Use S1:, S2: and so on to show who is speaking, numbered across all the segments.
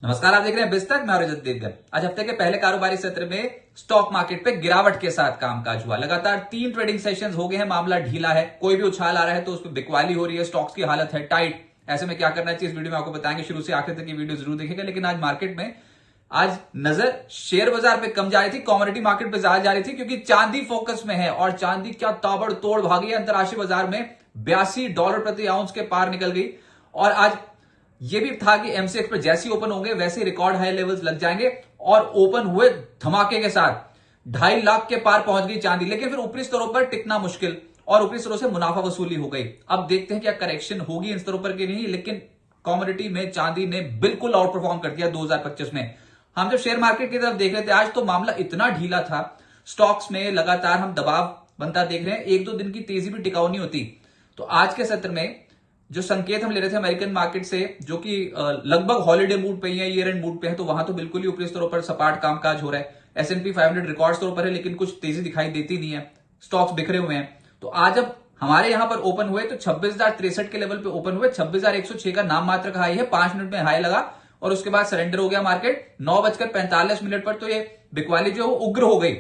S1: नमस्कार, आप देख रहे हैं बिस्तक। मैं रजत देवगन। आज हफ्ते के पहले कारोबारी सत्र में स्टॉक मार्केट पे गिरावट के साथ कामकाज हुआ। लगातार 3 ट्रेडिंग सेशंस हो गए हैं, मामला ढीला है। कोई भी उछाल आ रहा है तो उस पर बिकवाली हो रही है, स्टॉक्स की हालत है टाइट। ऐसे में क्या करना चाहिए इस वीडियो में आपको बताएंगे। शुरू से आखिर तक की वीडियो जरूर देखिएगा। लेकिन आज मार्केट में आज नजर शेयर बाजार पे कम जा रही थी, कॉमोडिटी मार्केट पे ज्यादा जा रही थी, क्योंकि चांदी फोकस में है और चांदी क्या ताबड़तोड़ भागी है। अंतरराष्ट्रीय बाजार में $82 प्रति आउंस के पार निकल गई। और आज ये भी था कि एमसीएक्स पर जैसे ही ओपन होंगे वैसे ही रिकॉर्ड हाई लेवल्स लग जाएंगे और ओपन हुए धमाके के साथ 2.5 लाख के पार पहुंच गई चांदी। लेकिन फिर ऊपरी स्तरों पर टिकना मुश्किल और ऊपरी स्तरों से मुनाफा वसूली हो गई। अब देखते हैं क्या करेक्शन होगी इन स्तरों पर कि नहीं। लेकिन कॉमोडिटी में चांदी ने बिल्कुल आउट परफॉर्म कर दिया 2025 में। हम जब शेयर मार्केट की तरफ देख रहे थे आज तो मामला इतना ढीला था। स्टॉक्स में लगातार हम दबाव बनता देख रहे हैं। 1-2 दिन की तेजी भी टिकाऊ नहीं होती। तो आज के सत्र में जो संकेत हम ले रहे थे अमेरिकन मार्केट से, जो कि लगभग हॉलिडे मूड पे ही है, ईयर एंड मूड पे है, तो वहां तो बिल्कुल ही ऊपरी स्तरों पर सपाट कामकाज हो रहा है। S&P 500 रिकॉर्ड स्तरों पर है, लेकिन कुछ तेजी दिखाई देती नहीं है। स्टॉक्स बिखरे हुए हैं। तो आज अब हमारे यहां पर ओपन हुए तो 26,063 के लेवल पे ओपन हुए। 26,106 का नाम मात्र का हाई है। 5 मिनट में हाई लगा और उसके बाद सरेंडर हो गया मार्केट। 9:45 पर तो ये बिकवाली जो है वो उग्र हो गई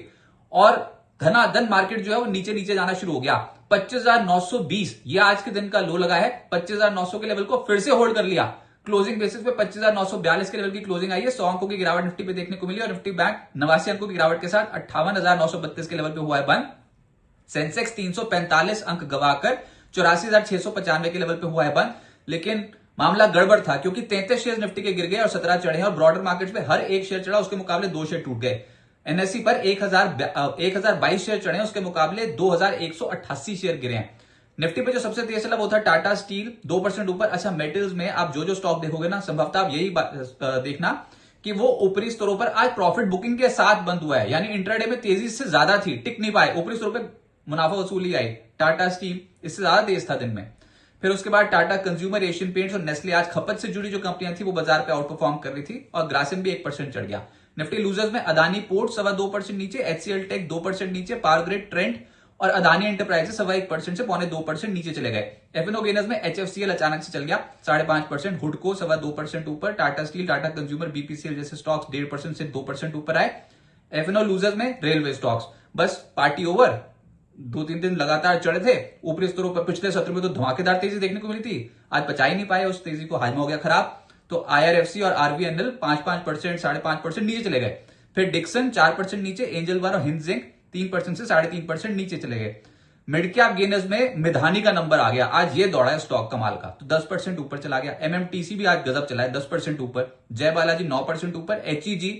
S1: और धनाधन मार्केट जो है वो नीचे नीचे जाना शुरू हो गया। 25,920 ये आज के दिन का लो लगा है। 25,900 के लेवल को फिर से होल्ड कर लिया। क्लोजिंग बेसिस पे 25,942 के लेवल की क्लोजिंग आई है। 100 अंकों की गिरावट निफ्टी पे देखने को मिली और निफ्टी बैंक 89 अंकों की गिरावट के साथ 58,932 के लेवल पे हुआ है बंद। सेंसेक्स 345 अंक गवाकर 84,695 के लेवल पे हुआ है बंद। लेकिन मामला गड़बड़ था, क्योंकि 33 शेयर निफ्टी के गिर गए और 17 चढ़े और ब्रॉडर मार्केट पे हर एक शेयर चढ़ा, उसके मुकाबले 2 शेयर टूट गए। एनएससी पर 1022 शेयर चढ़े, उसके मुकाबले 2188 शेयर गिरे हैं। निफ्टी पे जो सबसे तेज चला वो था टाटा स्टील, 2% ऊपर। अच्छा, मेटल्स में आप जो जो स्टॉक देखोगे ना, संभवतः आप यही देखना कि वो ऊपरी स्तरों पर आज प्रॉफिट बुकिंग के साथ बंद हुआ है। यानी इंट्राडे में तेजी से ज्यादा थी, टिक नहीं पाए। ऊपरी स्तरों पर मुनाफा वसूली आई। टाटा स्टील इससे ज्यादा तेज था दिन में। फिर उसके बाद टाटा कंज्यूमर, एशियन पेंट्स और नेस्ले, आज खपत से जुड़ी जो कंपनियां थी वो बाजार पे आउट परफॉर्म कर रही थी। और ग्रासिम भी 1% चढ़ गया। निफ्टी लूजर्स में अदानी पोर्ट 2.25% नीचे, HCL टेक 2% नीचे, पावर ग्रिड, ट्रेंट और अदानी एंटरप्राइजेस 1.25% से 0.25% नीचे चले गए। एफएनओ गेनर्स में HFCL अचानक से चल गया 5.5%, हुडको 2.25% ऊपर, Tata steel, Tata consumer, BPCL जैसे स्टॉक्स 1.5% से 2% ऊपर आए। एफएनओ लूजर्स में रेलवे स्टॉक्स, बस पार्टी ओवर। 2-3 दिन लगातार चढ़े थे ऊपरी स्तरों पर। पिछले सत्र में तो धमाकेदार तेजी देखने को मिली थी, आज बचा ही नहीं पाए उस तेजी को, हाजमा हो गया खराब। तो IRFC और RVNL 5.5%, 5.5% नीचे चले गए। फिर डिक्सन 4% नीचे, एंजल वन और हिंदजिंक 3% से 3.5% नीचे चले गए। मिड कैप गेनर्स में मिधानी का नंबर आ गया, आज ये दौड़ा है स्टॉक कमाल का, तो 10% ऊपर चला गया। MMTC भी आज गजब चला है, 10% ऊपर। जय बालाजी 9% ऊपर। HEG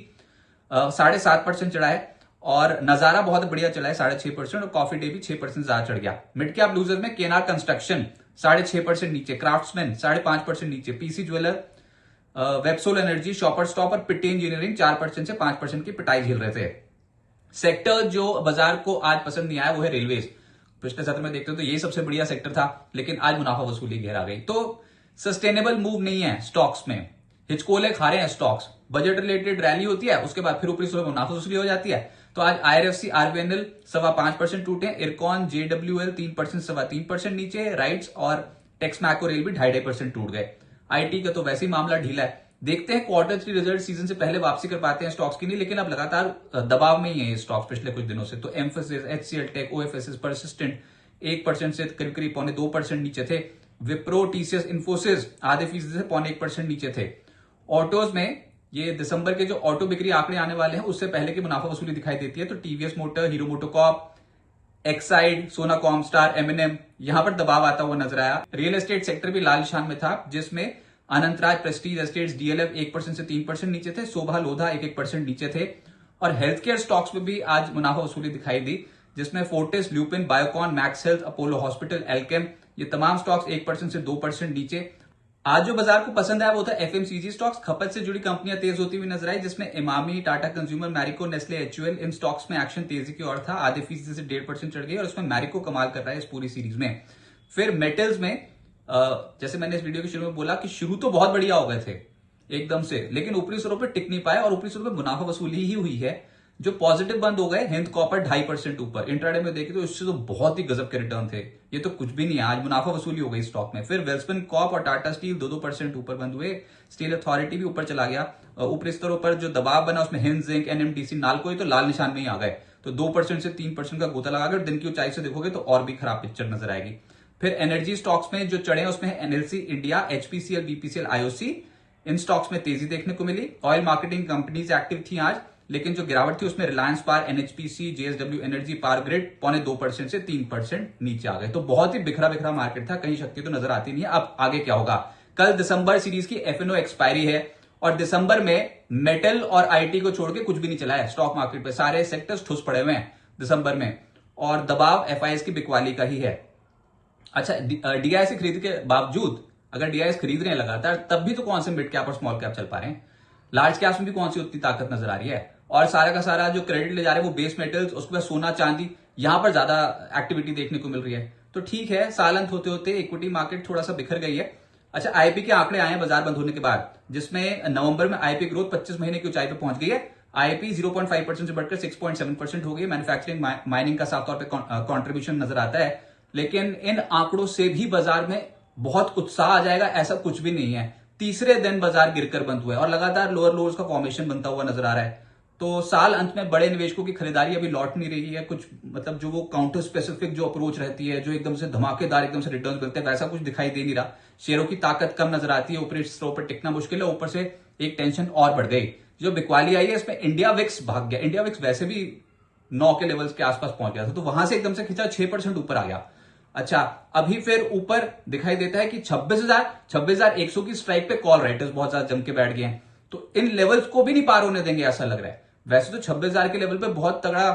S1: 7.5% चढ़ा है और नजारा बहुत बढ़िया चला है 6.5%। और कॉफी डे भी 6% ज्यादा चढ़ गया। मिड कैप लूजर्स में केनार कंस्ट्रक्शन 6.5% नीचे, क्राफ्ट्समैन 5.5% नीचे, PC jeweller, Websol energy, shopper stop और पिट्टी इंजीनियरिंग 4% से 5% की पिटाई झेल रहे थे। सेक्टर जो बाजार को आज पसंद नहीं आया वो है रेलवेज। पिछले सत्र में देखते हो तो यही सबसे बढ़िया सेक्टर था, लेकिन आज मुनाफा वसूली घेर आ गई। तो सस्टेनेबल मूव नहीं है स्टॉक्स में, हिचकोले खा रहे हैं स्टॉक्स। बजट रिलेटेड रैली होती है, उसके बाद फिर ऊपरी स्तरों पर मुनाफा वसूली हो जाती है। तो आज IRFC, RVNL 5.25% टूटे, इरकॉन, JWL 3% 3.25% नीचे, राइट्स और टेक्समैको रेल भी 2.5% टूट गए। IT का तो वैसे ही मामला ढीला है। देखते हैं Q3 रिजल्ट सीजन से पहले वापसी कर पाते हैं स्टॉक्स की नहीं, लेकिन अब लगातार दबाव में ही है ये स्टॉक्स पिछले कुछ दिनों से। तो Mphasis, HCL tech, OFSS, Persistent 1% से करीब करीब 2.25% नीचे थे। विप्रो, TCS, इन्फोसिस आधे फीसदी से 1% नीचे थे। ऑटोज में ये दिसंबर के जो ऑटो बिक्री आंकड़े आने वाले हैं उससे पहले की मुनाफा वसूली दिखाई देती है। तो TVS motor, hero MotoCorp, Exide, सोना कॉमस्टार, M&M यहां पर दबाव आता हुआ नजर आया। रियल एस्टेट सेक्टर भी लाल निशान में था, जिसमें अनंतराज, प्रेस्टीज एस्टेट्स, DLF 1% से 3% नीचे थे। शोभा लोधा 1% नीचे थे। और हेल्थ केयर स्टॉक्स में भी आज मुनाफा वसूली दिखाई दी, जिसमें Fortis, lupin, Biocon, max health, Apollo hospital, Alkem ये तमाम स्टॉक्स 1% से 2% नीचे। आज जो बाजार को पसंद आया वो था FMCG स्टॉक्स। खपत से जुड़ी कंपनियां तेज होती हुई नजर आई, जिसमें Emami, Tata consumer, Marico, Nestle, HUL इन स्टॉक्स में एक्शन तेजी की ओर था। आधे फीसदी से 1.5% चढ़ गई और उसमें मैरिको कमाल कर रहा है इस पूरी सीरीज में। फिर मेटल्स में जैसे मैंने इस वीडियो के शुरू में बोला कि शुरू तो बहुत बढ़िया हो गए थे एकदम से, लेकिन ऊपरी स्तरों पर टिक नहीं पाए और ऊपरी स्तरों पर मुनाफा वसूली ही हुई है। जो पॉजिटिव बंद हो गए, हिंद कॉपर 2.5% ऊपर। इंट्राडे में देखे तो इससे तो बहुत ही गजब के रिटर्न थे, ये तो कुछ भी नहीं है। आज मुनाफा वसूली हो गई स्टॉक में। फिर वेल्सपन कॉर्प और टाटा स्टील 2-2% ऊपर बंद हुए। स्टील अथॉरिटी भी ऊपर चला गया ऊपरी स्तरों पर जो दबाव बना उसमें हिंद, जिंक, एनएमडीसी, नाल्को तो लाल निशान में ही आ गए, तो 2% से 3% का गोता लगा गया। दिन की ऊंचाई से देखोगे तो और भी खराब पिक्चर नजर आएगी। फिर एनर्जी स्टॉक्स में जो चढ़े उसमें NLC India, HPCL, BPCL, IOC, इन स्टॉक्स में तेजी देखने को मिली। ऑयल मार्केटिंग कंपनीज एक्टिव थी आज, लेकिन जो गिरावट थी उसमें Reliance Power, NHPC, JSW energy, power grid 0.25% से 3% नीचे आ गए। तो बहुत ही बिखरा बिखरा मार्केट था, कहीं शक्ति तो नजर आती नहीं है। अब आगे क्या होगा? कल दिसंबर सीरीज की एफएनओ एक्सपायरी है और दिसंबर में मेटल और आईटी को छोड़ के कुछ भी नहीं चला है स्टॉक मार्केट पे, सारे सेक्टर्स ठुस पड़े हुए हैं दिसंबर में, और दबाव एफआईएस की बिकवाली का ही है। अच्छा, डीआईएस खरीद के बावजूद अगर डीआईएस खरीद रहे हैं लगातार, तब भी तो कौन से मिड कैप और स्मॉल कैप चल पा रहे हैं? लार्ज कैप्स में भी कौन सी उतनी ताकत नजर आ रही है? और सारा का सारा जो क्रेडिट ले जा रहे हैं वो बेस मेटल्स, उसके बाद सोना चांदी, यहां पर ज्यादा एक्टिविटी देखने को मिल रही है। तो ठीक है, साल अंत होते होते इक्विटी मार्केट थोड़ा सा बिखर गई है। अच्छा, आईपी के आंकड़े आए हैं बाजार बंद होने के बाद, जिसमें नवंबर में आईपी ग्रोथ 25 महीने की ऊंचाई पर पहुंच गई है। आईपी 0.5% से बढ़कर 6.7% हो गई। मैन्युफैक्चरिंग, माइनिंग का साफ तौर पर कॉन्ट्रीब्यूशन नजर आता है, लेकिन इन आंकड़ों से भी बाजार में बहुत उत्साह आ जाएगा ऐसा कुछ भी नहीं है। तीसरे दिन बाजार गिरकर बंद हुआ है और लगातार लोअर लोअर्स का फॉर्मेशन बनता हुआ नजर आ रहा है। तो साल अंत में बड़े निवेशकों की खरीदारी अभी लौट नहीं रही है। कुछ मतलब जो वो काउंटर स्पेसिफिक जो अप्रोच रहती है, जो एकदम से धमाकेदार एकदम से रिटर्न मिलते हैं, वैसा कुछ दिखाई दे नहीं रहा। शेयरों की ताकत कम नजर आती है, ऊपरी स्तरों पर टिकना मुश्किल है। ऊपर से एक टेंशन और बढ़ गई, जो बिकवाली आई है इसमें इंडिया विक्स भाग गया। इंडिया विक्स वैसे भी 9 के लेवल्स के आसपास पहुंच गया था, तो वहां से एकदम से खिंचा 6% ऊपर आ गया। अच्छा, अभी फिर ऊपर दिखाई देता है कि 26,100 की स्ट्राइक पे कॉल राइटर्स बहुत ज्यादा जम के बैठ गए हैं, तो इन लेवल्स को भी नहीं पार होने देंगे ऐसा लग रहा है। वैसे तो 26,000 के लेवल पे बहुत तगड़ा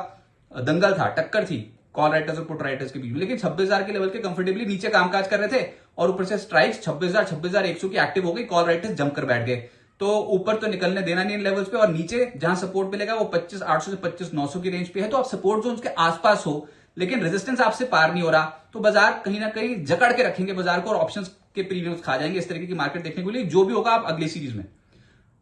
S1: दंगल था, टक्कर थी कॉल राइटर्स और पुट राइटर्स के बीच में, लेकिन 26,000 के लेवल के कंफर्टेबली नीचे कामकाज कर रहे थे और ऊपर से स्ट्राइक्स 26,100 की एक्टिव हो गई, कॉल राइटर्स जमकर बैठ गए। तो ऊपर तो निकलने देना नहीं इन लेवल्स पे, और नीचे जहां सपोर्ट मिलेगा वो 25,800 से 25,900 की रेंज पे है। तो आप सपोर्ट जोन के आसपास हो, लेकिन रेजिस्टेंस आपसे पार नहीं हो रहा, तो बाजार कहीं ना कहीं जकड़ के रखेंगे बाजार को और ऑप्शंस के प्रीमियम्स खा जाएंगे। इस तरीके की मार्केट देखने को लिए जो भी होगा आप अगली सीरीज में,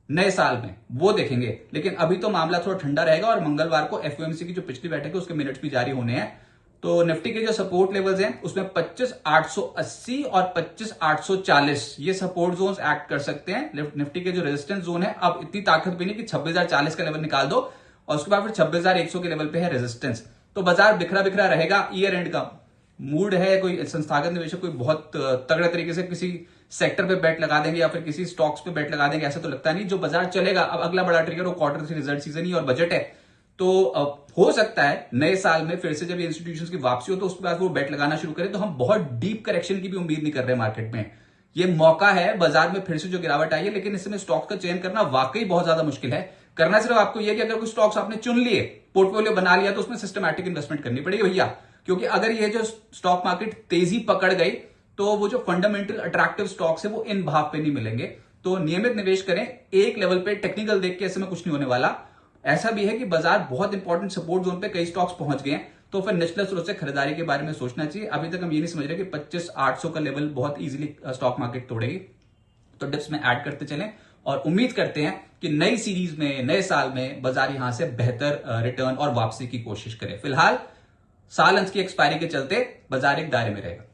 S1: नए साल में वो देखेंगे। लेकिन अभी तो मामला थोड़ा ठंडा रहेगा और मंगलवार को एफओएमसी की जो पिछली बैठक है उसके मिनट्स भी जारी होने हैं। तो निफ्टी के जो सपोर्ट लेवल्स हैं उसमें 25,880 और 25,840 ये सपोर्ट जोन्स एक्ट कर सकते हैं। निफ्टी के जो रेजिस्टेंस जोन है, अब इतनी ताकत भी नहीं कि 26,040 का लेवल निकाल दो और उसके बाद फिर 26,100 के लेवल पे है रेजिस्टेंस। तो बाजार बिखरा बिखरा रहेगा। ईयर एंड का मूड है, कोई संस्थागत निवेशक कोई बहुत तगड़े तरीके से किसी सेक्टर पे बेट लगा देंगे या फिर किसी स्टॉक्स पे बेट लगा देंगे, ऐसा तो लगता नहीं। जो बाजार चलेगा, अब अगला बड़ा ट्रिगर वो Q3 रिजल्ट सीजन ही और बजट है। तो हो सकता है नए साल में फिर से जब ये इंस्टीट्यूशंस की वापसी हो तो उसके बाद वो बेट लगाना शुरू करें। तो हम बहुत डीप करेक्शन की भी उम्मीद नहीं कर रहे मार्केट में। ये मौका है बाजार में फिर से जो गिरावट आई है, लेकिन इस समय स्टॉक्स का चयन करना वाकई बहुत ज्यादा मुश्किल है। करना सिर्फ आपको यह कि अगर कोई स्टॉक्स आपने चुन लिए, पोर्टफोलियो बना लिया, तो उसमें सिस्टमैटिक इन्वेस्टमेंट करनी पड़ेगी भैया। क्योंकि अगर ये जो स्टॉक मार्केट तेजी पकड़ गई तो वो जो फंडामेंटल अट्रैक्टिव स्टॉक्स है वो इन भाव पे नहीं मिलेंगे। तो नियमित निवेश करें, एक लेवल पे टेक्निकल देख के ऐसे में कुछ नहीं होने वाला। ऐसा भी है कि बाजार बहुत इंपॉर्टेंट सपोर्ट जोन पे कई स्टॉक्स पहुंच गए हैं, तो फिर निचले स्रोत से खरीदारी के बारे में सोचना चाहिए। अभी तक हम ये नहीं समझ रहे कि 25,800 का लेवल बहुत इजीली स्टॉक मार्केट तोड़ेगी। तो डिप्स में ऐड करते चलें और उम्मीद करते हैं कि नई सीरीज में, नए साल में बाजार यहां से बेहतर रिटर्न और वापसी की कोशिश करे। फिलहाल साल अंत की एक्सपायरी के चलते बाजार एक दायरे में रहेगा।